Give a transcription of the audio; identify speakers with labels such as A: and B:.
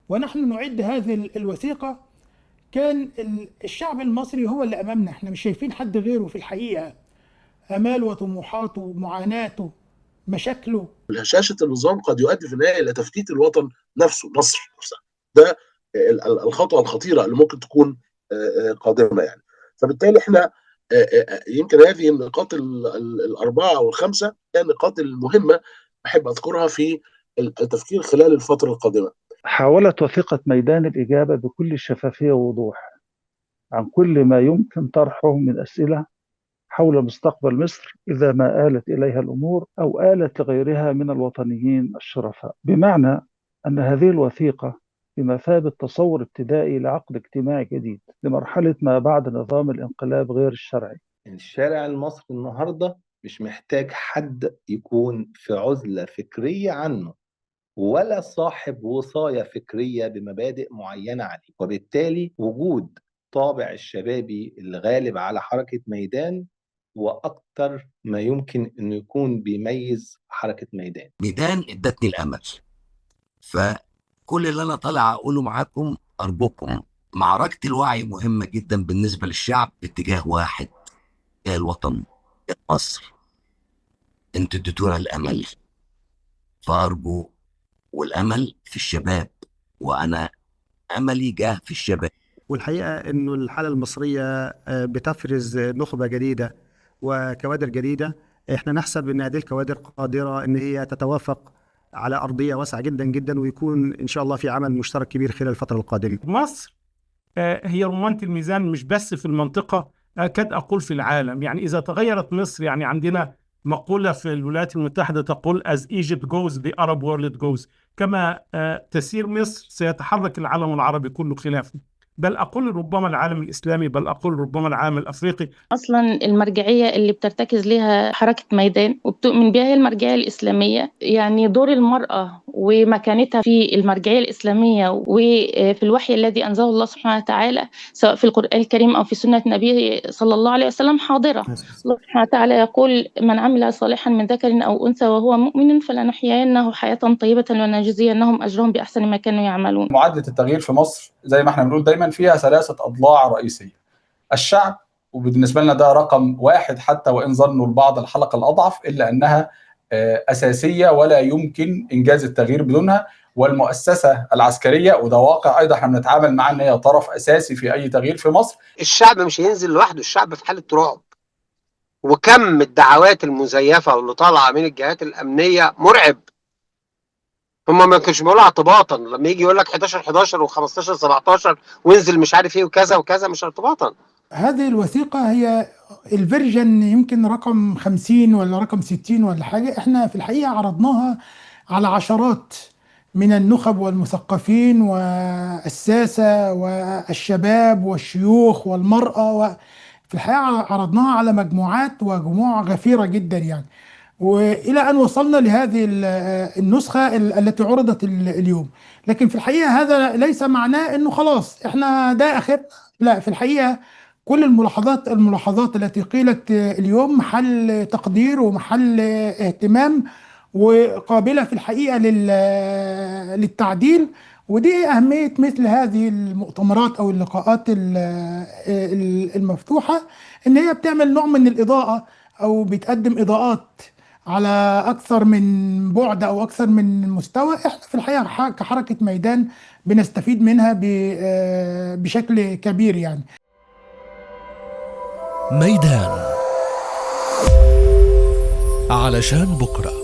A: ونحن نعد هذه الوثيقة. كان الشعب المصري هو اللي أمامنا، احنا مش شايفين حد غيره في الحقيقة. آماله وطموحاته، معاناته، مشاكله.
B: هشاشة النظام قد يؤدي في النهاية إلى تفتيت الوطن نفسه، مصر نفسها. ده الخطوة الخطيرة اللي ممكن تكون قادمة يعني. فبالتالي احنا يمكن هذه النقاط الأربعة أو الخمسة هي النقاط المهمة أحب أذكرها في التفكير خلال الفترة القادمة.
C: حاولت وثيقة ميدان الإجابة بكل شفافية ووضوح عن كل ما يمكن طرحه من أسئلة حول مستقبل مصر إذا ما آلت إليها الأمور أو آلت لغيرها من الوطنيين الشرفاء، بمعنى أن هذه الوثيقة بمثابة تصور ابتدائي لعقد اجتماعي جديد لمرحلة ما بعد نظام الانقلاب غير الشرعي.
D: الشارع المصري النهاردة مش محتاج حد يكون في عزلة فكرية عنه، ولا صاحب وصاية فكرية بمبادئ معينة عليه. وبالتالي وجود طابع الشبابي الغالب على حركة ميدان وأكتر ما يمكن أنه يكون بيميز حركة ميدان.
E: ميدان ادتني الأمل، فكل اللي أنا طالع أقوله معاكم أرجوكم، معركة الوعي مهمة جدا بالنسبة للشعب باتجاه واحد، الوطن، مصر. انتوا اديتونا الأمل، فأرجو، والأمل في الشباب، وأنا أملي جاه في الشباب.
F: والحقيقة أنه الحالة المصرية بتفرز نخبة جديدة وكوادر جديدة. احنا نحسب أن هذه الكوادر قادرة أن هي تتوافق على أرضية واسعة جدا جدا، ويكون إن شاء الله في عمل مشترك كبير خلال الفترة القادمة.
G: مصر هي رمانة الميزان، مش بس في المنطقة، أكاد أقول في العالم. يعني إذا تغيرت مصر، يعني عندنا مقولة في الولايات المتحدة تقول as Egypt goes the Arab world goes. كما تسير مصر سيتحرك العالم العربي كله خلافه، بل أقول ربما العالم الإسلامي، بل أقول ربما العالم الأفريقي.
H: أصلا المرجعية اللي بترتكز لها حركة ميدان وبتؤمن بها هي المرجعية الإسلامية. يعني دور المرأة ومكانتها في المرجعية الإسلامية وفي الوحي الذي أنزله الله سبحانه وتعالى سواء في القرآن الكريم أو في سنة النبي صلى الله عليه وسلم حاضرة. الله سبحانه وتعالى يقول: من عمل صالحا من ذكر أو أنثى وهو مؤمن فلنحيينه حياة طيبة ونجزينهم أجرهم بأحسن ما كانوا يعملون.
I: معادلة التغيير في مصر زي ما احنا بنقول دايما فيها 3 أضلاع رئيسية: الشعب، وبالنسبة لنا ده رقم 1 حتى وإن ظنوا البعض الحلقة الأضعف، إلا أنها أساسية ولا يمكن إنجاز التغيير بدونها. والمؤسسة العسكرية، وده واقع أيضا احنا بنتعامل معاه أن هي طرف أساسي في أي تغيير في مصر.
J: الشعب مش هينزل لوحده، الشعب في حالة رعب، وكم الدعوات المزيفة واللي طالعة من الجهات الأمنية مرعب. هما ما كانش بيقولوا اعتباطا، لما يجي يقول لك 11 و15 17 وانزل مش عارف ايه وكذا وكذا، مش اعتباطا.
A: هذه الوثيقة هي الفيرجن يمكن رقم 50 ولا رقم 60 ولا حاجة. احنا في الحقيقة عرضناها على عشرات من النخب والمثقفين والساسة والشباب والشيوخ والمرأة، في الحقيقة عرضناها على مجموعات وجموع غفيرة جدا يعني، وإلى أن وصلنا لهذه النسخة التي عرضت اليوم. لكن في الحقيقة هذا ليس معناه أنه خلاص إحنا ده آخر. لا، في الحقيقة كل الملاحظات التي قيلت اليوم محل تقدير ومحل اهتمام وقابلة في الحقيقة للتعديل. ودي أهمية مثل هذه المؤتمرات أو اللقاءات المفتوحة، إن هي بتعمل نوع من الإضاءة أو بتقدم إضاءات على أكثر من بعد أو أكثر من مستوى. إحنا في الحقيقة كحركة ميدان بنستفيد منها بشكل كبير يعني.
K: ميدان علشان بكرة.